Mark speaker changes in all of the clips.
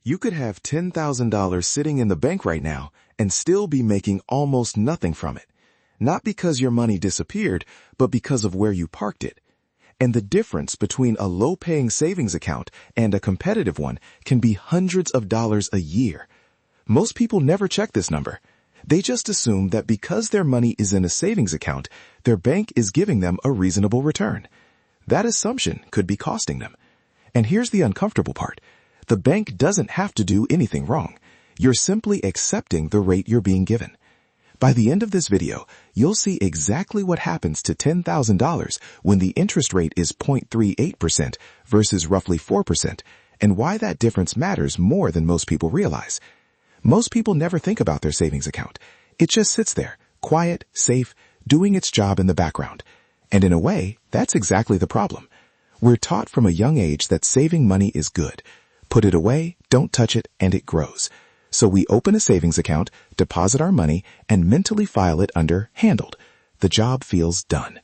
Speaker 1: You could have $10,000 sitting in the bank right now and still be making almost nothing from it. Not because your money disappeared, but because of where you parked it. And the difference between a low-paying savings account and a competitive one can be hundreds of dollars a year. Most people never check this number. They just assume that because their money is in a savings account, their bank is giving them a reasonable return. That assumption could be costing them. And here's the uncomfortable part. The bank doesn't have to do anything wrong. You're simply accepting the rate you're being given. By the end of this video, you'll see exactly what happens to $10,000 when the interest rate is 0.38% versus roughly 4%, and why that difference matters more than most people realize. Most people never think about their savings account. It just sits there, quiet, safe, doing its job in the background. And in a way, that's exactly the problem. We're taught from a young age that saving money is good. Put it away, don't touch it, and it grows. So we open a savings account, deposit our money, and mentally file it under handled. The job feels done.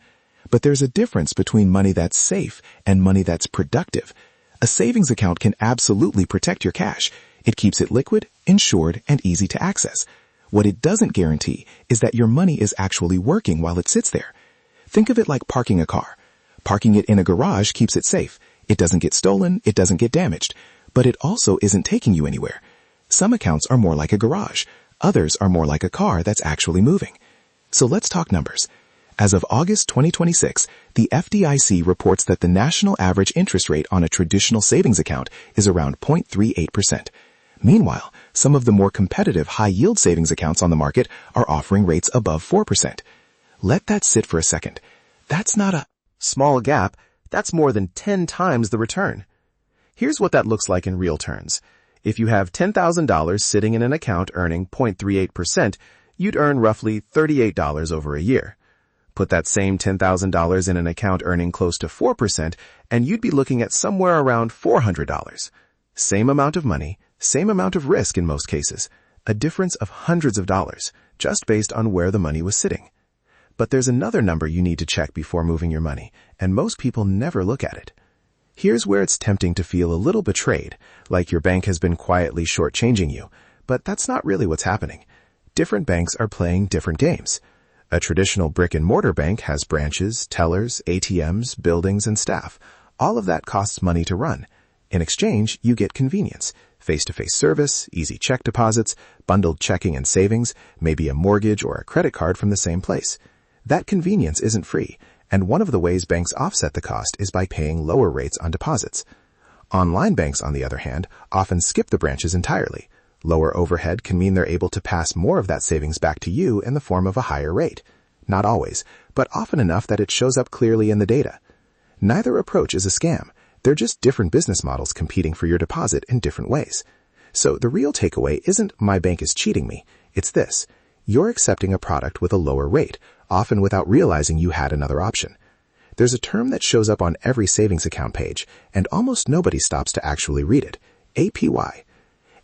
Speaker 1: But there's a difference between money that's safe and money that's productive. A savings account can absolutely protect your cash. It keeps it liquid, insured, and easy to access. What it doesn't guarantee is that your money is actually working while it sits there. Think of it like parking a car. Parking it in a garage keeps it safe. It doesn't get stolen, it doesn't get damaged. But it also isn't taking you anywhere. Some accounts are more like a garage. Others are more like a car that's actually moving. So let's talk numbers. As of August 2026, the FDIC reports that the national average interest rate on a traditional savings account is around 0.38%. Meanwhile, some of the more competitive high-yield savings accounts on the market are offering rates above 4%. Let that sit for a second. That's not a small gap. That's more than 10 times the return. Here's what that looks like in real terms. If you have $10,000 sitting in an account earning 0.38%, you'd earn roughly $38 over a year. Put that same $10,000 in an account earning close to 4%, and you'd be looking at somewhere around $400. Same amount of money, same amount of risk in most cases, a difference of hundreds of dollars, just based on where the money was sitting. But there's another number you need to check before moving your money, and most people never look at it. Here's where it's tempting to feel a little betrayed, like your bank has been quietly shortchanging you, but that's not really what's happening. Different banks are playing different games. A traditional brick-and-mortar bank has branches, tellers, ATMs, buildings, and staff. All of that costs money to run. In exchange, you get convenience, face-to-face service, easy check deposits, bundled checking and savings, maybe a mortgage or a credit card from the same place. That convenience isn't free. And one of the ways banks offset the cost is by paying lower rates on deposits. Online banks, on the other hand, often skip the branches entirely. Lower overhead can mean they're able to pass more of that savings back to you in the form of a higher rate. Not always, but often enough that it shows up clearly in the data. Neither approach is a scam. They're just different business models competing for your deposit in different ways. So the real takeaway isn't my bank is cheating me. It's this. You're accepting a product with a lower rate, often without realizing you had another option. There's a term that shows up on every savings account page, and almost nobody stops to actually read it. APY.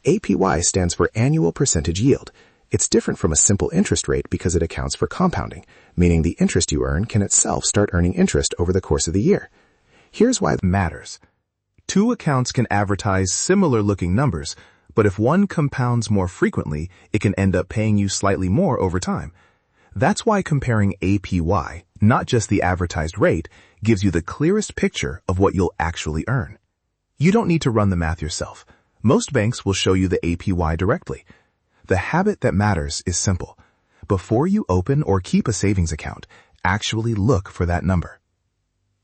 Speaker 1: APY stands for annual percentage yield. It's different from a simple interest rate because it accounts for compounding, meaning the interest you earn can itself start earning interest over the course of the year. Here's why it matters. Two accounts can advertise similar-looking numbers, but if one compounds more frequently, it can end up paying you slightly more over time. That's why comparing APY, not just the advertised rate, gives you the clearest picture of what you'll actually earn. You don't need to run the math yourself. Most banks will show you the APY directly. The habit that matters is simple. Before you open or keep a savings account, actually look for that number.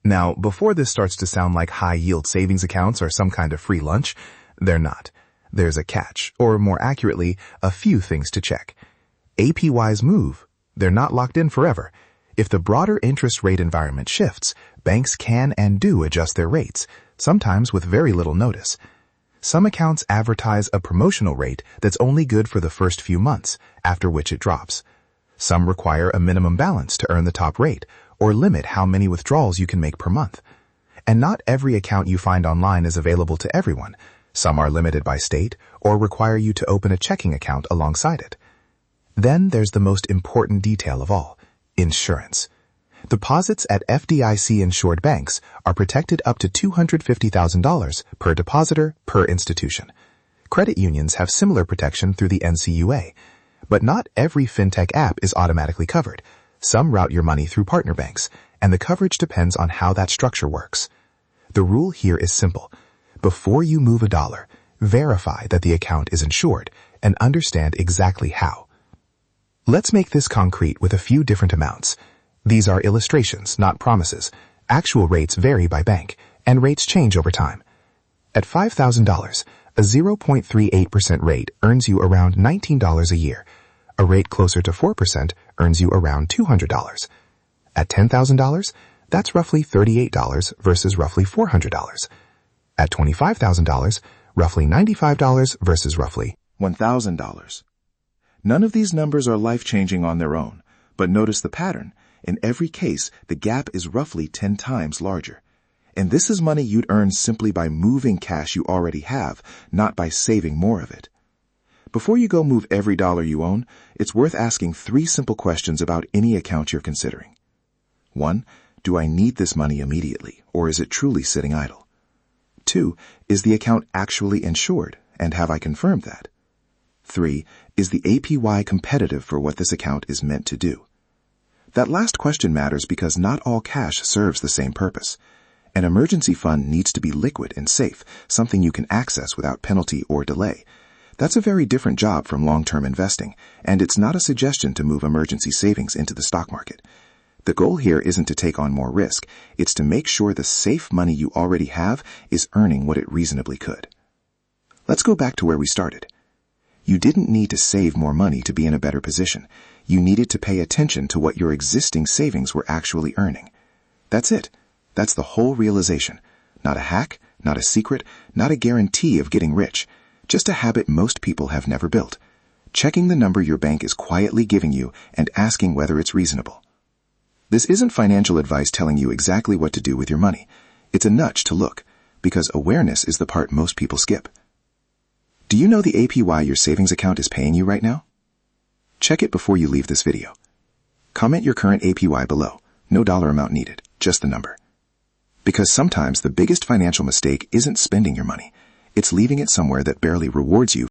Speaker 1: Now, before this starts to sound like high-yield savings accounts are some kind of free lunch, they're not. There's a catch, or more accurately, a few things to check. APYs move. They're not locked in forever. If the broader interest rate environment shifts, banks can and do adjust their rates, sometimes with very little notice. Some accounts advertise a promotional rate that's only good for the first few months, after which it drops. Some require a minimum balance to earn the top rate, or limit how many withdrawals you can make per month. And not every account you find online is available to everyone. Some are limited by state, or require you to open a checking account alongside it. Then there's the most important detail of all, insurance. Deposits at FDIC-insured banks are protected up to $250,000 per depositor per institution.
Speaker 2: Credit unions have similar protection through the NCUA, but not every fintech app is automatically covered. Some route your money through partner banks, and the coverage depends on how that structure works. The rule here is simple. Before you move $1, verify that the account is insured and understand exactly how. Let's make this concrete with a few different amounts. These are illustrations, not promises. Actual rates vary by bank, and rates change over time. At $5,000, a 0.38% rate earns you around $19 a year. A rate closer to 4% earns you around $200. At $10,000, that's roughly $38 versus roughly $400. At $25,000, roughly $95 versus roughly
Speaker 1: $1,000. None of these numbers are life-changing on their own, but notice the pattern. In every case, the gap is roughly 10 times larger. And this is money you'd earn simply by moving cash you already have, not by saving more of it. Before you go move every dollar you own, it's worth asking 3 simple questions about any account you're considering. 1. Do I need this money immediately, or is it truly sitting idle? 2. Is the account actually insured, and have I confirmed that? 3. Is the APY competitive for what this account is meant to do? That last question matters because not all cash serves the same purpose. An emergency fund needs to be liquid and safe, something you can access without penalty or delay. That's a very different job from long-term investing, and it's not a suggestion to move emergency savings into the stock market. The goal here isn't to take on more risk, it's to make sure the safe money you already have is earning what it reasonably could. Let's go back to where we started. You didn't need to save more money to be in a better position. You needed to pay attention to what your existing savings were actually earning. That's it. That's the whole realization. Not a hack, not a secret, not a guarantee of getting rich. Just a habit most people have never built. Checking the number your bank is quietly giving you and asking whether it's reasonable. This isn't financial advice telling you exactly what to do with your money. It's a nudge to look, because awareness is the part most people skip. Do you know the APY your savings account is paying you right now? Check it before you leave this video. Comment your current APY below. No dollar amount needed, just the number. Because sometimes the biggest financial mistake isn't spending your money. It's leaving it somewhere that barely rewards you